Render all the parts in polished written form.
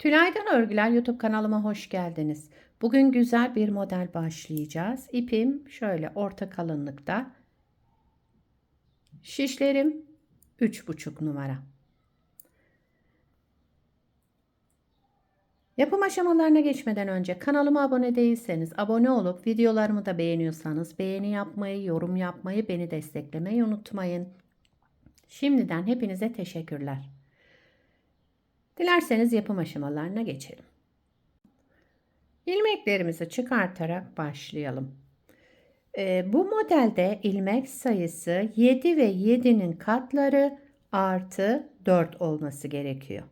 Tülay'dan Örgüler YouTube kanalıma hoş geldiniz. Bugün güzel bir model başlayacağız. İpim şöyle orta kalınlıkta. Şişlerim 3,5 numara. Yapım aşamalarına geçmeden önce kanalıma abone değilseniz abone olup videolarımı da beğeniyorsanız beğeni yapmayı, yorum yapmayı, beni desteklemeyi unutmayın. Şimdiden hepinize teşekkürler. Dilerseniz yapım aşamalarına geçelim. İlmeklerimizi çıkartarak başlayalım. Bu modelde ilmek sayısı 7 ve 7'nin katları artı 4 olması gerekiyor.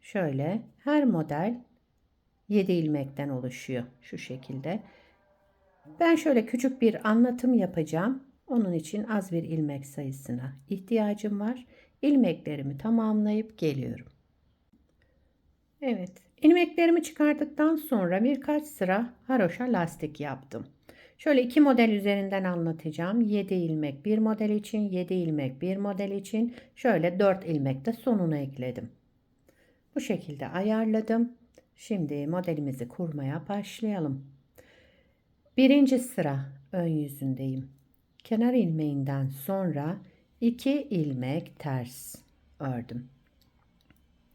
Şöyle her model 7 ilmekten oluşuyor şu şekilde. Ben şöyle küçük bir anlatım yapacağım. Onun için az bir ilmek sayısına ihtiyacım var. İlmeklerimi tamamlayıp geliyorum. Evet, ilmeklerimi çıkardıktan sonra birkaç sıra haroşa lastik yaptım. Şöyle iki model üzerinden anlatacağım. 7 ilmek bir model için, 7 ilmek bir model için, şöyle 4 ilmek de sonuna ekledim. Bu şekilde ayarladım. Şimdi modelimizi kurmaya başlayalım. Birinci sıra ön yüzündeyim. Kenar ilmeğinden sonra 2 ilmek ters ördüm.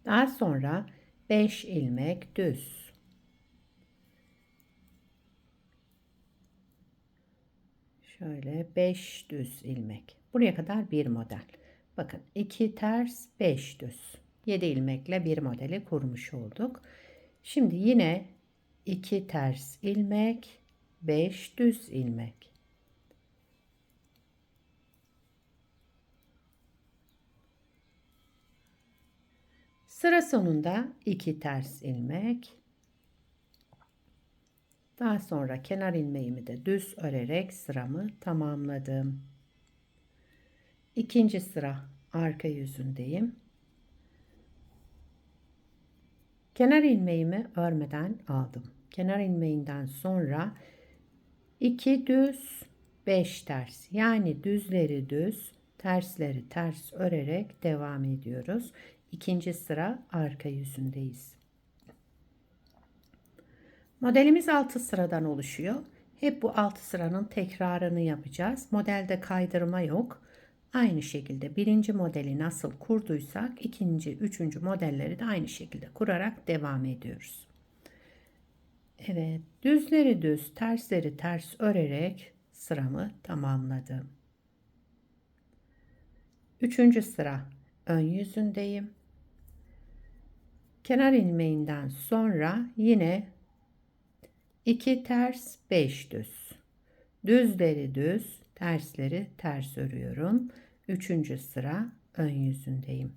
Daha sonra 5 ilmek düz. Şöyle 5 düz ilmek. Buraya kadar bir model. Bakın 2 ters 5 düz. 7 ilmekle bir modeli kurmuş olduk. Şimdi yine 2 ters ilmek 5 düz ilmek. Sıra sonunda 2 ters ilmek. Daha sonra kenar ilmeğimi de düz örerek sıramı tamamladım. İkinci sıra arka yüzündeyim. Kenar ilmeğimi örmeden aldım. Kenar ilmeğinden sonra 2 düz 5 ters, yani düzleri düz, tersleri ters örerek devam ediyoruz. İkinci sıra arka yüzündeyiz. Modelimiz 6 sıradan oluşuyor. Hep bu 6 sıranın tekrarını yapacağız. Modelde kaydırma yok. Aynı şekilde birinci modeli nasıl kurduysak ikinci, üçüncü modelleri de aynı şekilde kurarak devam ediyoruz. Evet, düzleri düz, tersleri ters örerek sıramı tamamladım. Üçüncü sıra ön yüzündeyim. Kenar ilmeğinden sonra yine 2 ters 5 düz. Düzleri düz, tersleri ters örüyorum. Üçüncü sıra ön yüzündeyim.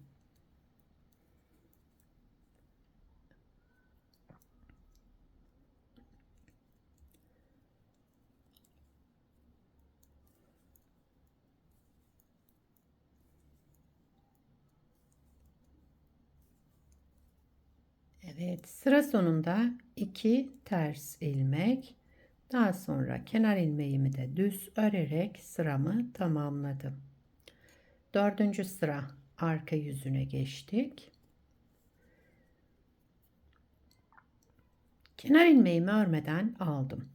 Evet, sıra sonunda 2 ters ilmek, daha sonra kenar ilmeğimi de düz örerek sıramı tamamladım. Dördüncü sıra arka yüzüne geçtik. Kenar ilmeğimi örmeden aldım.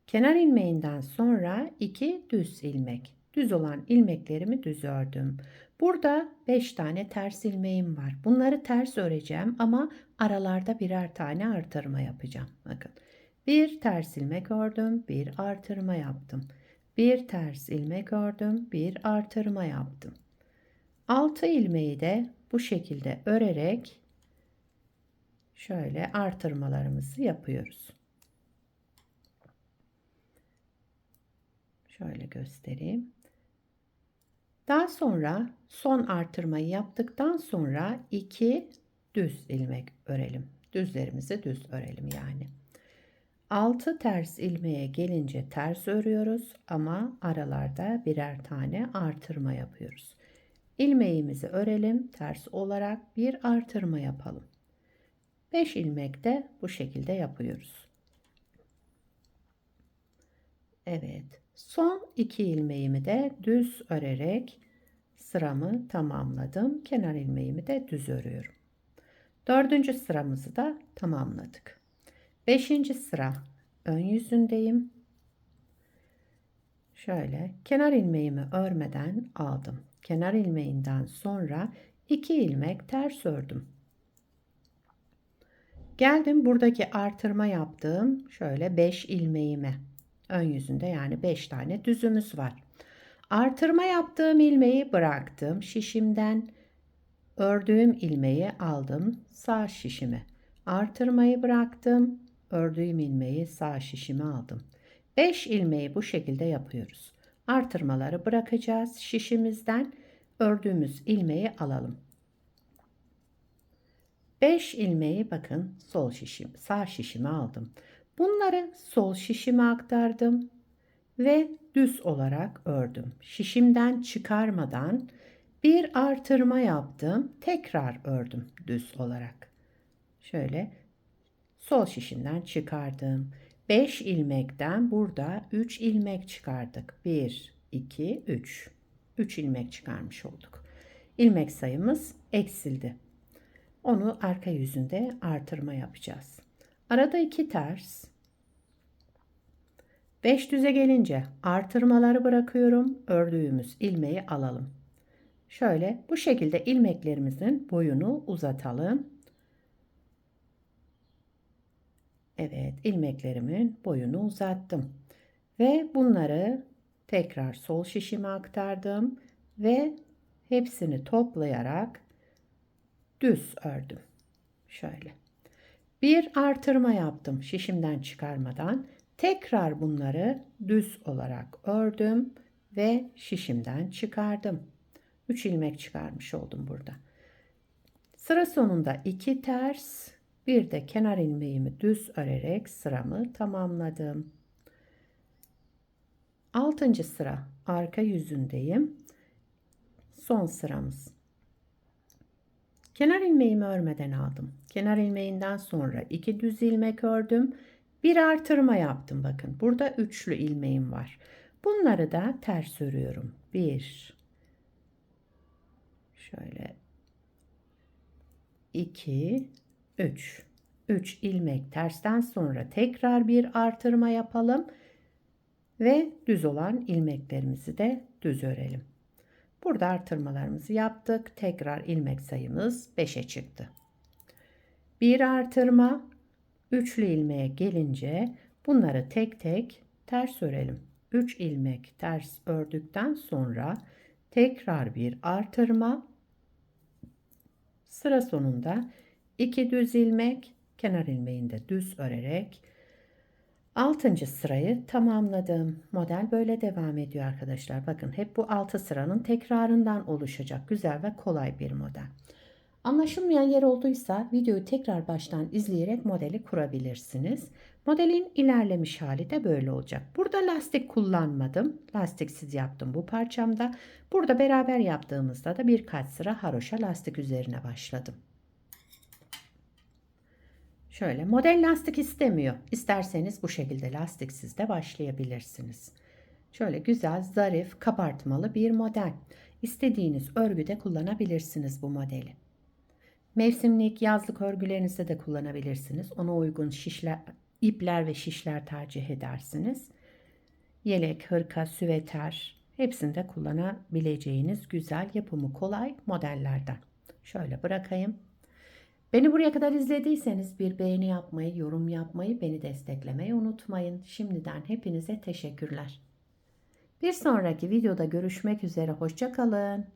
Kenar ilmeğinden sonra 2 düz ilmek. Düz olan ilmeklerimi düz ördüm. Burada 5 tane ters ilmeğim var. Bunları ters öreceğim ama aralarda birer tane artırma yapacağım. Bakın. Bir ters ilmek ördüm, bir artırma yaptım. Bir ters ilmek ördüm, bir artırma yaptım. 6 ilmeği de bu şekilde örerek şöyle artırmalarımızı yapıyoruz. Şöyle göstereyim. Daha sonra son artırmayı yaptıktan sonra 2 düz ilmek örelim. Düzlerimizi düz örelim yani. 6 ters ilmeğe gelince ters örüyoruz ama aralarda birer tane artırma yapıyoruz. İlmeğimizi örelim, ters olarak bir artırma yapalım. 5 ilmek de bu şekilde yapıyoruz. Evet, son 2 ilmeğimi de düz örerek sıramı tamamladım. Kenar ilmeğimi de düz örüyorum. Dördüncü sıramızı da tamamladık. Beşinci sıra ön yüzündeyim. Şöyle kenar ilmeğimi örmeden aldım. Kenar ilmeğinden sonra 2 ilmek ters ördüm. Geldim buradaki artırma yaptığım şöyle 5 ilmeğime. Ön yüzünde yani 5 tane düzümüz var. Artırma yaptığım ilmeği bıraktım. Şişimden ördüğüm ilmeği aldım sağ şişime. Artırmayı bıraktım. Ördüğüm ilmeği sağ şişime aldım. 5 ilmeği bu şekilde yapıyoruz. Artırmaları bırakacağız. Şişimizden ördüğümüz ilmeği alalım. 5 ilmeği bakın sol şişim, sağ şişime aldım. Bunları sol şişime aktardım ve düz olarak ördüm. Şişimden çıkarmadan bir artırma yaptım. Tekrar ördüm düz olarak. Şöyle sol şişimden çıkardım. 5 ilmekten burada 3 ilmek çıkardık. 1, 2, 3. 3 ilmek çıkarmış olduk. İlmek sayımız eksildi. Onu arka yüzünde artırma yapacağız. Arada 2 ters. 5 düze gelince artırmaları bırakıyorum. Ördüğümüz ilmeği alalım. Şöyle bu şekilde ilmeklerimizin boyunu uzatalım. Evet, ilmeklerimin boyunu uzattım. Ve bunları tekrar sol şişime aktardım ve hepsini toplayarak düz ördüm. Şöyle. Bir artırma yaptım şişimden çıkarmadan. Tekrar bunları düz olarak ördüm ve şişimden çıkardım. 3 ilmek çıkarmış oldum burada. Sıra sonunda 2 ters, bir de kenar ilmeğimi düz örerek sıramı tamamladım. 6. sıra arka yüzündeyim. Son sıramız. Kenar ilmeğimi örmeden aldım. Kenar ilmeğinden sonra 2 düz ilmek ördüm. Bir artırma yaptım. Bakın burada üçlü ilmeğim var. Bunları da ters örüyorum. 1, şöyle 2, 3. 3 ilmek tersten sonra tekrar bir artırma yapalım ve düz olan ilmeklerimizi de düz örelim. Burada artırmalarımızı yaptık. Tekrar ilmek sayımız 5'e çıktı. Bir artırma, üçlü ilmeğe gelince bunları tek tek ters örelim. 3 ilmek ters ördükten sonra tekrar bir artırma, sıra sonunda 2 düz ilmek, kenar ilmeğini de düz örerek 6. sırayı tamamladım. Model böyle devam ediyor arkadaşlar. Bakın hep bu 6 sıranın tekrarından oluşacak güzel ve kolay bir model. Anlaşılmayan yer olduysa videoyu tekrar baştan izleyerek modeli kurabilirsiniz. Modelin ilerlemiş hali de böyle olacak. Burada lastik kullanmadım. Lastiksiz yaptım bu parçamda. Burada beraber yaptığımızda da birkaç sıra haroşa lastik üzerine başladım. Şöyle model lastik istemiyor. İsterseniz bu şekilde lastiksiz de başlayabilirsiniz. Şöyle güzel, zarif, kabartmalı bir model. İstediğiniz örgüde kullanabilirsiniz bu modeli. Mevsimlik, yazlık örgülerinizde de kullanabilirsiniz. Ona uygun şişler, ipler ve şişler tercih edersiniz. Yelek, hırka, süveter hepsinde kullanabileceğiniz güzel, yapımı kolay modellerden. Şöyle bırakayım. Beni buraya kadar izlediyseniz bir beğeni yapmayı, yorum yapmayı, beni desteklemeyi unutmayın. Şimdiden hepinize teşekkürler. Bir sonraki videoda görüşmek üzere. Hoşça kalın.